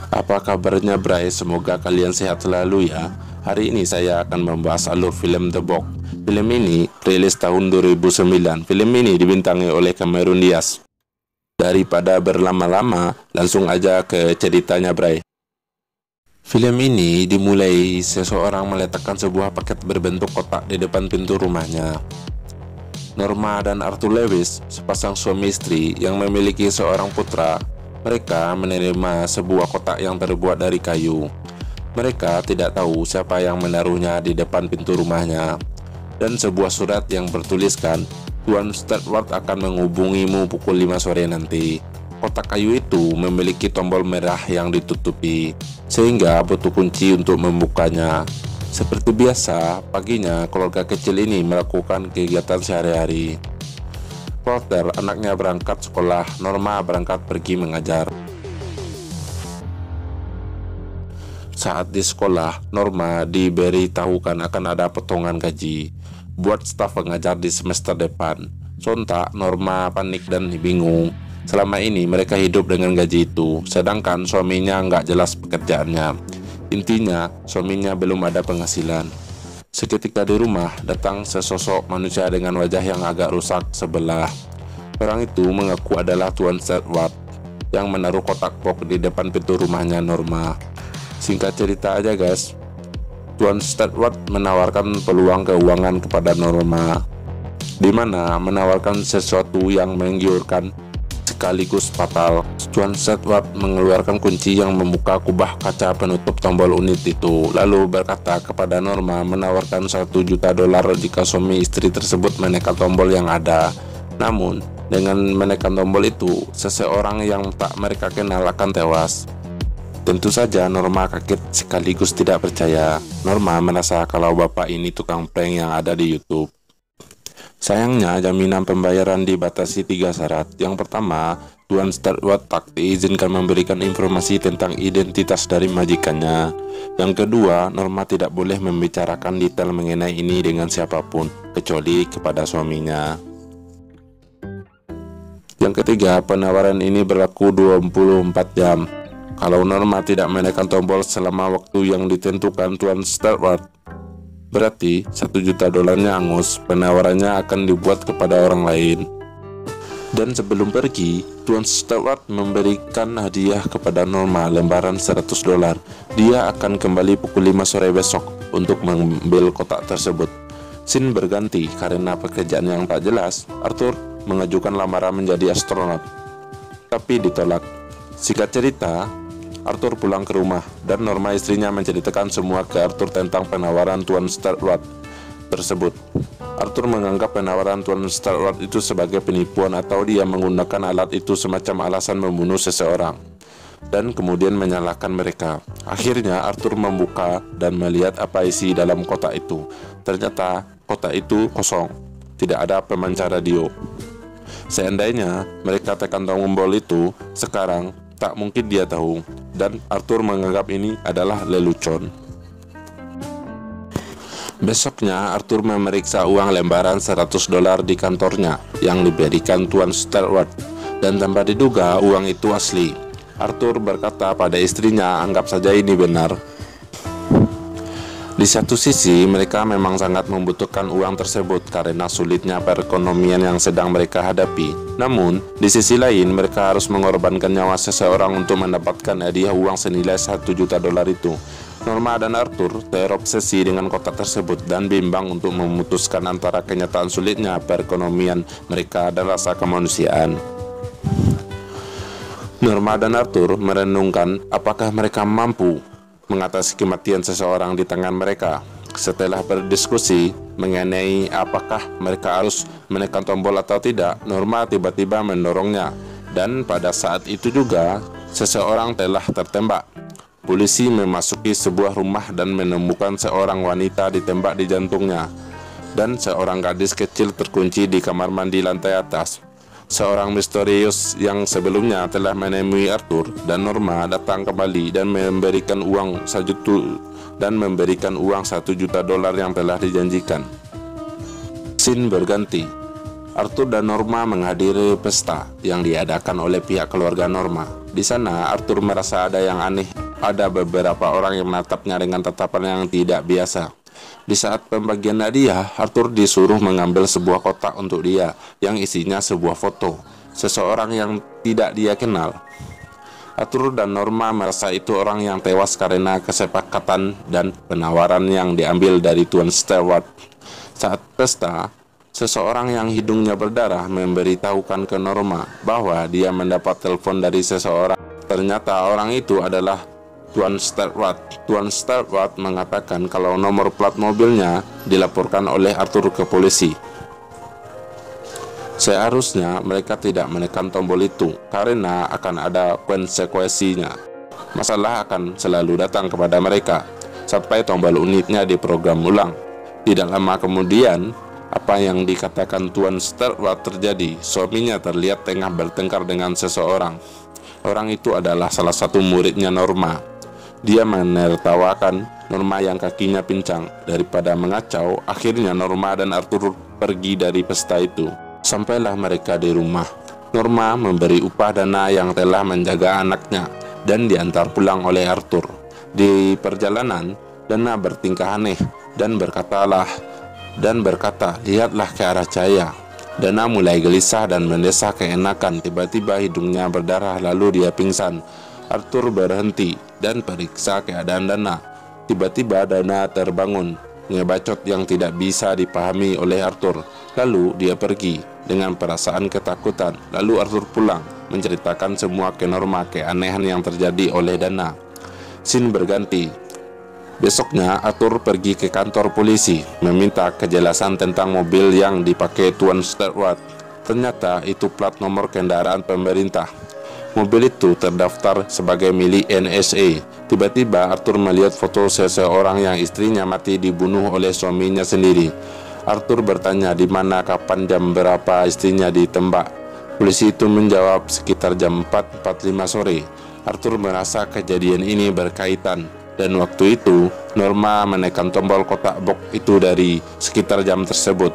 Apa kabarnya Bray? Semoga kalian sehat selalu ya. Hari ini saya akan membahas alur film The Box. Film ini rilis tahun 2009. Film ini dibintangi oleh Cameron Diaz. Daripada berlama-lama, langsung aja ke ceritanya Bray. Film ini dimulai seseorang meletakkan sebuah paket berbentuk kotak di depan pintu rumahnya. Norma dan Arthur Lewis, sepasang suami istri yang memiliki seorang putra, mereka menerima sebuah kotak yang terbuat dari kayu. Mereka tidak tahu siapa yang menaruhnya di depan pintu rumahnya. Dan sebuah surat yang bertuliskan, Tuan Stewart akan menghubungimu pukul 5 sore nanti. Kotak kayu itu memiliki tombol merah yang ditutupi, sehingga butuh kunci untuk membukanya. Seperti biasa, paginya keluarga kecil ini melakukan kegiatan sehari-hari. Walter, anaknya berangkat sekolah, Norma berangkat pergi mengajar. Saat di sekolah, Norma diberitahukan akan ada potongan gaji buat staf pengajar di semester depan. Sontak, Norma panik dan bingung. Selama ini mereka hidup dengan gaji itu, sedangkan suaminya nggak jelas pekerjaannya. Intinya, suaminya belum ada penghasilan. Seketika di rumah, datang sesosok manusia dengan wajah yang agak rusak sebelah. Orang itu mengaku adalah Tuan Stewart yang menaruh kotak box di depan pintu rumahnya Norma. Singkat cerita aja guys, Tuan Stewart menawarkan peluang keuangan kepada Norma, di mana menawarkan sesuatu yang menggiurkan sekaligus fatal. Tuan Stewart mengeluarkan kunci yang membuka kubah kaca penutup tombol unit itu, lalu berkata kepada Norma menawarkan $1 juta jika suami istri tersebut menekan tombol yang ada. Namun, dengan menekan tombol itu, seseorang yang tak mereka kenal akan tewas. Tentu saja Norma kaget sekaligus tidak percaya. Norma merasa kalau bapak ini tukang prank yang ada di YouTube. Sayangnya, jaminan pembayaran dibatasi 3 syarat. Yang pertama, Tuan Stewart tak diizinkan memberikan informasi tentang identitas dari majikannya. Yang kedua, Norma tidak boleh membicarakan detail mengenai ini dengan siapapun, kecuali kepada suaminya. Yang ketiga, penawaran ini berlaku 24 jam. Kalau Norma tidak menekan tombol selama waktu yang ditentukan Tuan Stewart, berarti $1 juta angus. Penawarannya akan dibuat kepada orang lain. Dan sebelum pergi, Tuan Stewart memberikan hadiah kepada Norma lembaran $100. Dia akan kembali pukul 5 sore besok untuk mengambil kotak tersebut. Scene berganti karena pekerjaan yang tak jelas. Arthur mengajukan lamaran menjadi astronot, tapi ditolak. Singkat cerita, Arthur pulang ke rumah dan Norma istrinya menceritakan semua ke Arthur tentang penawaran Tuan Stewart tersebut. Arthur menganggap penawaran Tuan Stewart itu sebagai penipuan atau dia menggunakan alat itu semacam alasan membunuh seseorang, dan kemudian menyalahkan mereka. Akhirnya Arthur membuka dan melihat apa isi dalam kotak itu. Ternyata kotak itu kosong, tidak ada pemancar radio. Seandainya mereka tekan tombol itu sekarang, tak mungkin dia tahu, dan Arthur menganggap ini adalah lelucon. Besoknya Arthur memeriksa uang lembaran $100 di kantornya yang diberikan Tuan Stewart, dan tanpa diduga uang itu asli. Arthur berkata pada istrinya, anggap saja ini benar. Di satu sisi, mereka memang sangat membutuhkan uang tersebut karena sulitnya perekonomian yang sedang mereka hadapi. Namun, di sisi lain, mereka harus mengorbankan nyawa seseorang untuk mendapatkan hadiah uang senilai $1 juta itu. Norma dan Arthur terobsesi dengan kotak tersebut dan bimbang untuk memutuskan antara kenyataan sulitnya perekonomian mereka dan rasa kemanusiaan. Norma dan Arthur merenungkan apakah mereka mampu mengatasi kematian seseorang di tangan mereka. Setelah berdiskusi mengenai apakah mereka harus menekan tombol atau tidak, Norma tiba-tiba mendorongnya, dan pada saat itu juga seseorang telah tertembak. Polisi memasuki sebuah rumah dan menemukan seorang wanita ditembak di jantungnya, dan seorang gadis kecil terkunci di kamar mandi lantai atas. Seorang misterius yang sebelumnya telah menemui Arthur dan Norma datang kembali dan memberikan uang $1 juta yang telah dijanjikan. Scene berganti. Arthur dan Norma menghadiri pesta yang diadakan oleh pihak keluarga Norma. Di sana, Arthur merasa ada yang aneh. Ada beberapa orang yang menatapnya dengan tatapan yang tidak biasa. Di saat pembagian hadiah, Arthur disuruh mengambil sebuah kotak untuk dia yang isinya sebuah foto seseorang yang tidak dia kenal. Arthur dan Norma merasa itu orang yang tewas karena kesepakatan dan penawaran yang diambil dari Tuan Stewart. Saat pesta, seseorang yang hidungnya berdarah memberitahukan ke Norma bahwa dia mendapat telepon dari seseorang. Ternyata orang itu adalah Tuan Stewart. Tuan Stewart mengatakan kalau nomor plat mobilnya dilaporkan oleh Arthur ke polisi. Seharusnya mereka tidak menekan tombol itu karena akan ada konsekuensinya. Masalah akan selalu datang kepada mereka sampai tombol unitnya diprogram ulang. Tidak lama kemudian, apa yang dikatakan Tuan Stewart terjadi. Suaminya terlihat tengah bertengkar dengan seseorang. Orang itu adalah salah satu muridnya Norma. Dia menertawakan Norma yang kakinya pincang. Daripada mengacau, akhirnya Norma dan Arthur pergi dari pesta itu. Sampailah mereka di rumah. Norma memberi upah dana yang telah menjaga anaknya dan diantar pulang oleh Arthur. Di perjalanan, Dana bertingkah aneh dan berkata, lihatlah ke arah cahaya. Dana mulai gelisah dan mendesah keenakan. Tiba-tiba hidungnya berdarah lalu dia pingsan. Arthur berhenti dan periksa keadaan Dana. Tiba-tiba Dana terbangun, ngebacot yang tidak bisa dipahami oleh Arthur. Lalu dia pergi dengan perasaan ketakutan. Lalu Arthur pulang menceritakan semua ke Norma keanehan yang terjadi oleh Dana. Scene berganti. Besoknya Arthur pergi ke kantor polisi meminta kejelasan tentang mobil yang dipakai Tuan Stewart. Ternyata itu plat nomor kendaraan pemerintah. Mobil itu terdaftar sebagai milik NSA. Tiba-tiba Arthur melihat foto seseorang yang istrinya mati dibunuh oleh suaminya sendiri. Arthur bertanya di mana, kapan, jam berapa istrinya ditembak. Polisi itu menjawab sekitar jam 4.45 sore. Arthur merasa kejadian ini berkaitan. Dan waktu itu, Norma menekan tombol kotak box itu dari sekitar jam tersebut.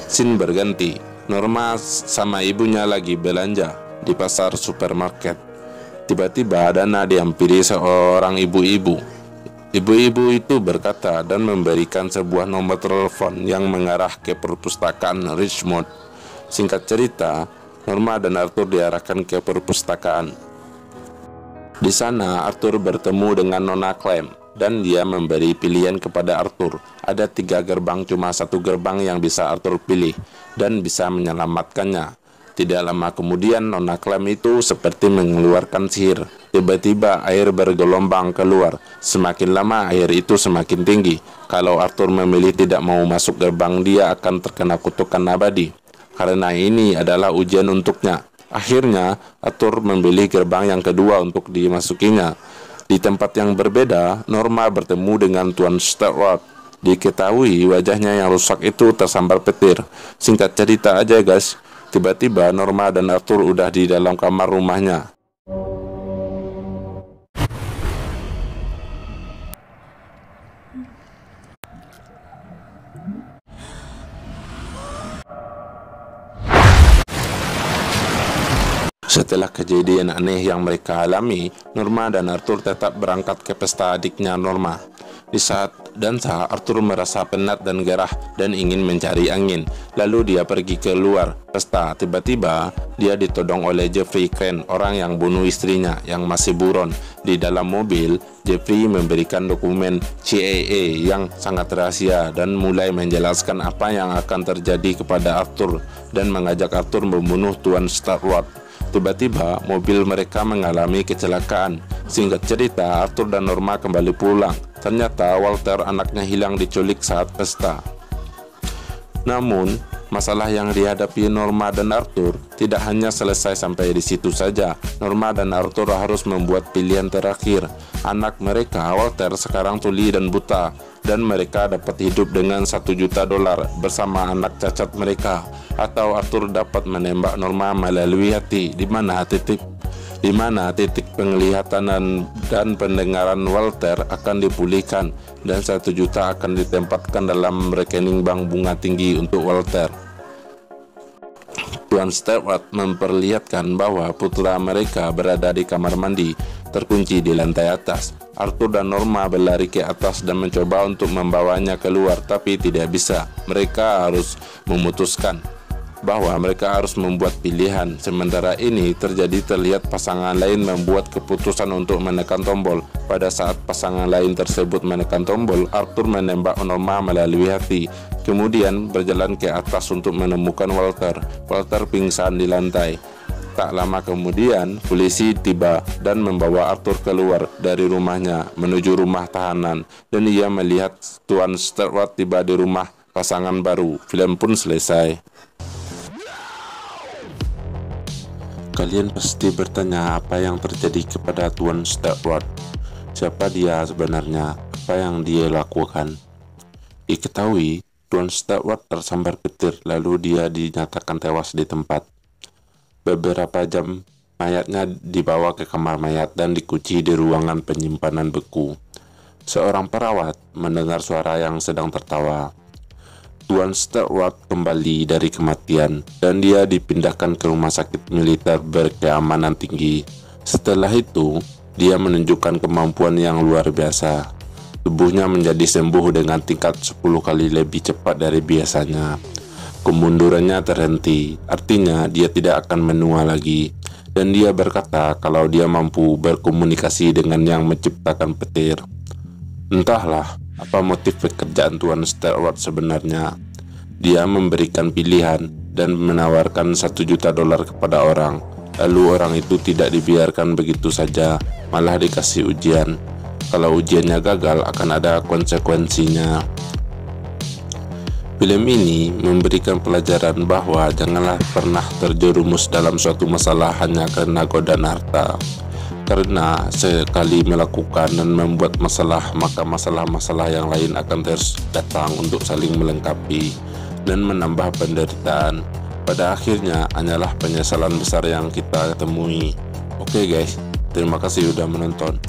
Scene berganti. Norma sama ibunya lagi belanja di pasar supermarket. Tiba-tiba Dana dihampiri seorang ibu-ibu. Ibu-ibu itu berkata dan memberikan sebuah nomor telepon yang mengarah ke perpustakaan Richmond. Singkat cerita, Norma dan Arthur diarahkan ke perpustakaan. Di sana Arthur bertemu dengan Nona Clem dan dia memberi pilihan kepada Arthur. Ada 3 gerbang, cuma 1 gerbang yang bisa Arthur pilih dan bisa menyelamatkannya. Tidak lama kemudian Nona Clem itu seperti mengeluarkan sihir. Tiba-tiba air bergelombang keluar. Semakin lama air itu semakin tinggi. Kalau Arthur memilih tidak mau masuk gerbang, dia akan terkena kutukan abadi. Karena ini adalah ujian untuknya. Akhirnya, Arthur memilih gerbang yang kedua untuk dimasukinya. Di tempat yang berbeda, Norma bertemu dengan Tuan Stewart. Diketahui wajahnya yang rusak itu tersambar petir. Singkat cerita aja guys, tiba-tiba Norma dan Arthur udah di dalam kamar rumahnya. Setelah kejadian aneh yang mereka alami, Norma dan Arthur tetap berangkat ke pesta adiknya Norma. Di saat dansa, Arthur merasa penat dan gerah dan ingin mencari angin. Lalu dia pergi keluar pesta. Tiba-tiba, dia ditodong oleh Jeffrey Crane, orang yang bunuh istrinya yang masih buron. Di dalam mobil, Jeffrey memberikan dokumen CIA yang sangat rahasia dan mulai menjelaskan apa yang akan terjadi kepada Arthur dan mengajak Arthur membunuh Tuan Stewart. Tiba-tiba mobil mereka mengalami kecelakaan. Singkat cerita, Arthur dan Norma kembali pulang. Ternyata Walter anaknya hilang diculik saat pesta. Namun, masalah yang dihadapi Norma dan Arthur tidak hanya selesai sampai di situ saja. Norma dan Arthur harus membuat pilihan terakhir. Anak mereka, Walter, sekarang tuli dan buta, dan mereka dapat hidup dengan $1 juta bersama anak cacat mereka. Atau Arthur dapat menembak Norma melalui hati, di mana titik penglihatan dan pendengaran Walter akan dipulihkan dan $1 juta akan ditempatkan dalam rekening bank bunga tinggi untuk Walter. Tuan Stewart memperlihatkan bahwa putra mereka berada di kamar mandi, terkunci di lantai atas. Arthur dan Norma berlari ke atas dan mencoba untuk membawanya keluar, tapi tidak bisa. Mereka harus memutuskan bahwa mereka harus membuat pilihan. Sementara ini terlihat pasangan lain membuat keputusan untuk menekan tombol. Pada saat pasangan lain tersebut menekan tombol, Arthur menembak Norma melalui hati, kemudian berjalan ke atas untuk menemukan Walter. Walter pingsan di lantai. Tak lama kemudian, polisi tiba dan membawa Arthur keluar dari rumahnya menuju rumah tahanan, dan ia melihat Tuan Stewart tiba di rumah pasangan baru. Film pun selesai. Kalian pasti bertanya apa yang terjadi kepada Tuan Stewart. Siapa dia sebenarnya? Apa yang dia lakukan? Diketahui, Tuan Stewart tersambar petir lalu dia dinyatakan tewas di tempat. Beberapa jam, mayatnya dibawa ke kamar mayat dan dikunci di ruangan penyimpanan beku. Seorang perawat mendengar suara yang sedang tertawa. Tuan Stewart kembali dari kematian dan dia dipindahkan ke rumah sakit militer berkeamanan tinggi. Setelah itu, dia menunjukkan kemampuan yang luar biasa. Tubuhnya menjadi sembuh dengan tingkat 10 kali lebih cepat dari biasanya. Kemundurannya terhenti, artinya dia tidak akan menua lagi. Dan dia berkata kalau dia mampu berkomunikasi dengan yang menciptakan petir. Entahlah apa motif pekerjaan Tuan Stewart sebenarnya. Dia memberikan pilihan dan menawarkan $1 juta kepada orang. Lalu orang itu tidak dibiarkan begitu saja, malah dikasih ujian. Kalau ujiannya gagal akan ada konsekuensinya. Film ini memberikan pelajaran bahwa janganlah pernah terjerumus dalam suatu masalah hanya karena godaan harta. Karena sekali melakukan dan membuat masalah, maka masalah-masalah yang lain akan terus datang untuk saling melengkapi dan menambah penderitaan. Pada akhirnya hanyalah penyesalan besar yang kita temui. Oke guys, terima kasih sudah menonton.